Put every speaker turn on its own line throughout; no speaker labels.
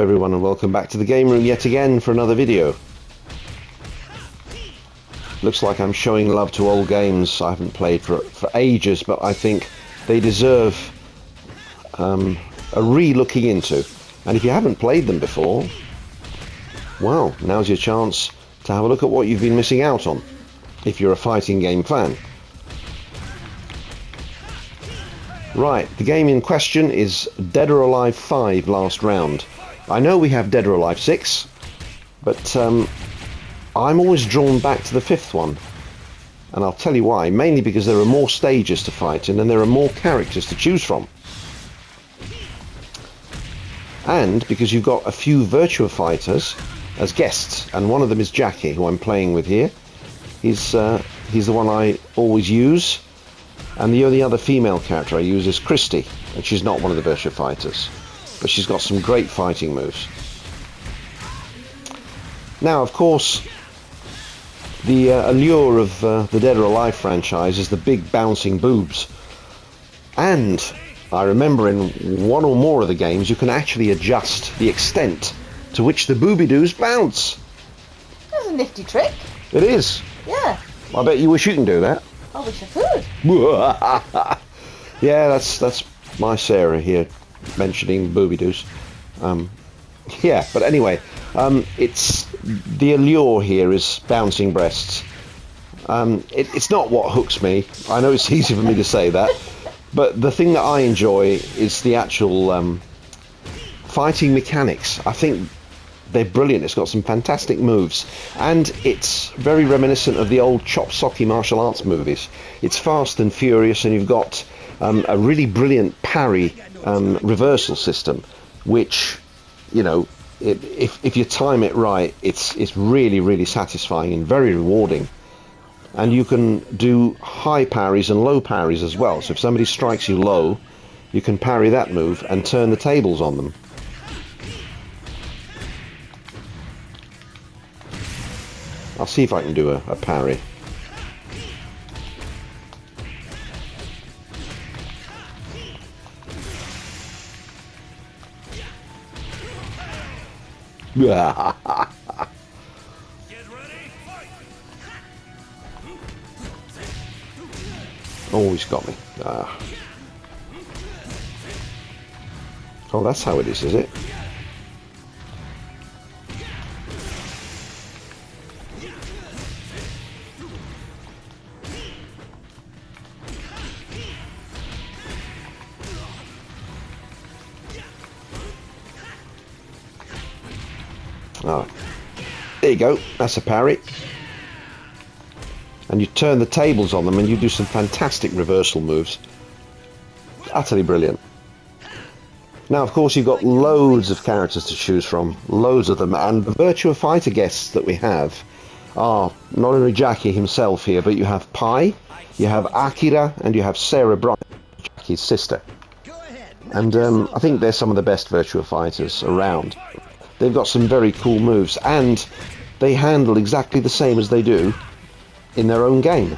everyone, and welcome back to the game room yet again for another video. Looks like I'm showing love to old games I haven't played for ages, but I think they deserve a re-looking into. And if you haven't played them before, well, now's your chance to have a look at what you've been missing out on, if you're a fighting game fan. Right, the game in question is Dead or Alive 5 Last Round. I know we have Dead or Alive 6, but I'm always drawn back to the 5th one. And I'll tell you why. Mainly because there are more stages to fight in and there are more characters to choose from. And because you've got a few Virtua Fighters as guests, and one of them is Jackie, who I'm playing with here. He's the one I always use. And the only other female character I use is Christy, and she's not one of the Virtua Fighters, but she's got some great fighting moves. Now, of course, the allure of the Dead or Alive franchise is the big bouncing boobs. And I remember in one or more of the games you can actually adjust the extent to which the booby-doos bounce.
That's a nifty trick.
It is.
Yeah.
I bet you wish you can do that.
I wish I could.
Yeah, that's my Sarah here mentioning booby-doos. Yeah, but anyway, it's the allure here is bouncing breasts. It's not what hooks me. I know it's easy for me to say that, but the thing that I enjoy is the actual fighting mechanics. I think they're brilliant. It's got some fantastic moves, and it's very reminiscent of the old Chop Socky martial arts movies. It's fast and furious, and you've got a really brilliant parry reversal system, which, you know, if you time it right, it's really, really satisfying and very rewarding. And you can do high parries and low parries as well. So if somebody strikes you low, you can parry that move and turn the tables on them. I'll see if I can do a parry. Oh, he's got me. Oh, that's how it is it? Oh, there you go, that's a parry. And you turn the tables on them and you do some fantastic reversal moves. Utterly brilliant. Now, of course, you've got loads of characters to choose from, loads of them, and the Virtua Fighter guests that we have are not only Jackie himself here, but you have Pi, you have Akira, and you have Sarah Bryant, Jackie's sister. And I think they're some of the best Virtua Fighters around. They've got some very cool moves, and they handle exactly the same as they do in their own game.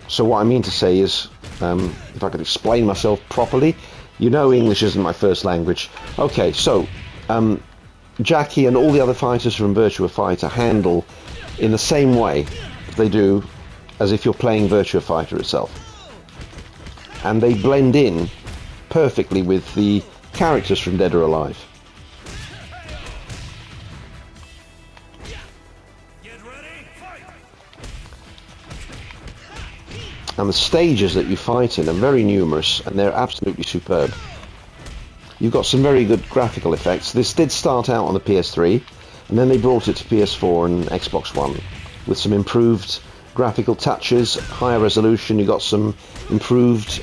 So what I mean to say is, if I could explain myself properly, you know English isn't my first language. Okay, so Jackie and all the other fighters from Virtua Fighter handle in the same way they do as if you're playing Virtua Fighter itself. And they blend in perfectly with the characters from Dead or Alive. And the stages that you fight in are very numerous, and they're absolutely superb. You've got some very good graphical effects. This did start out on the PS3, and then they brought it to PS4 and Xbox One with some improved graphical touches, higher resolution. You got some improved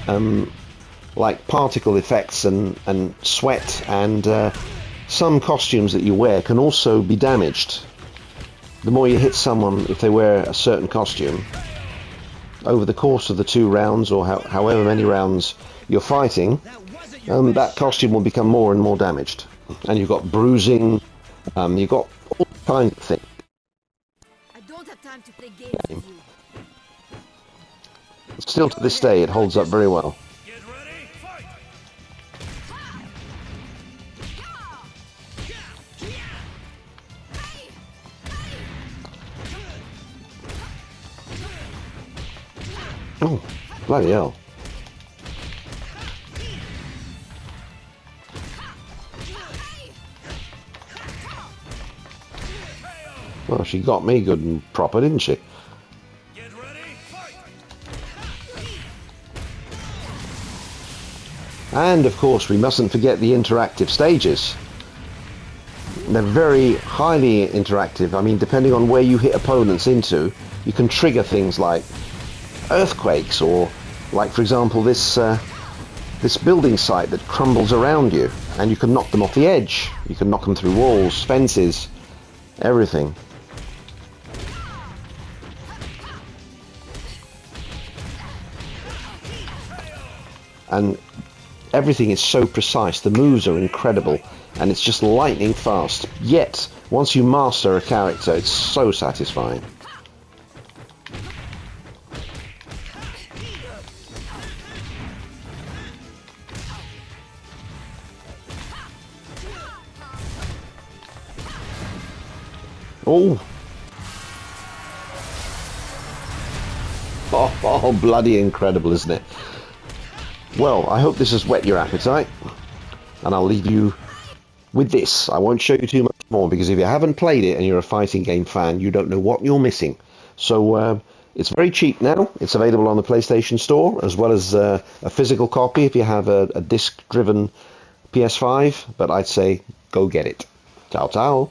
like particle effects and sweat, and some costumes that you wear can also be damaged. The more you hit someone, if they wear a certain costume, over the course of the 2 rounds, or however many rounds you're fighting, that costume will become more and more damaged. And you've got bruising, you've got all kinds of things.
I don't have time to play games with you.
Still to this day, it holds up very well. Oh, bloody hell. Well, she got me good and proper, didn't she?
Get ready, fight!
And, of course, we mustn't forget the interactive stages. They're very highly interactive. I mean, depending on where you hit opponents into, you can trigger things like earthquakes, or, like, for example, this building site that crumbles around you, and you can knock them off the edge. You can knock them through walls, fences, everything. And everything is so precise. The moves are incredible, and it's just lightning fast. Yet, once you master a character, it's so satisfying. Oh! Oh, bloody incredible, isn't it? Well, I hope this has whet your appetite, and I'll leave you with this. I won't show you too much more, because if you haven't played it and you're a fighting game fan, you don't know what you're missing. So it's very cheap now. It's available on the PlayStation Store, as well as a physical copy if you have a disc-driven PS5, but I'd say go get it. Ciao, ciao.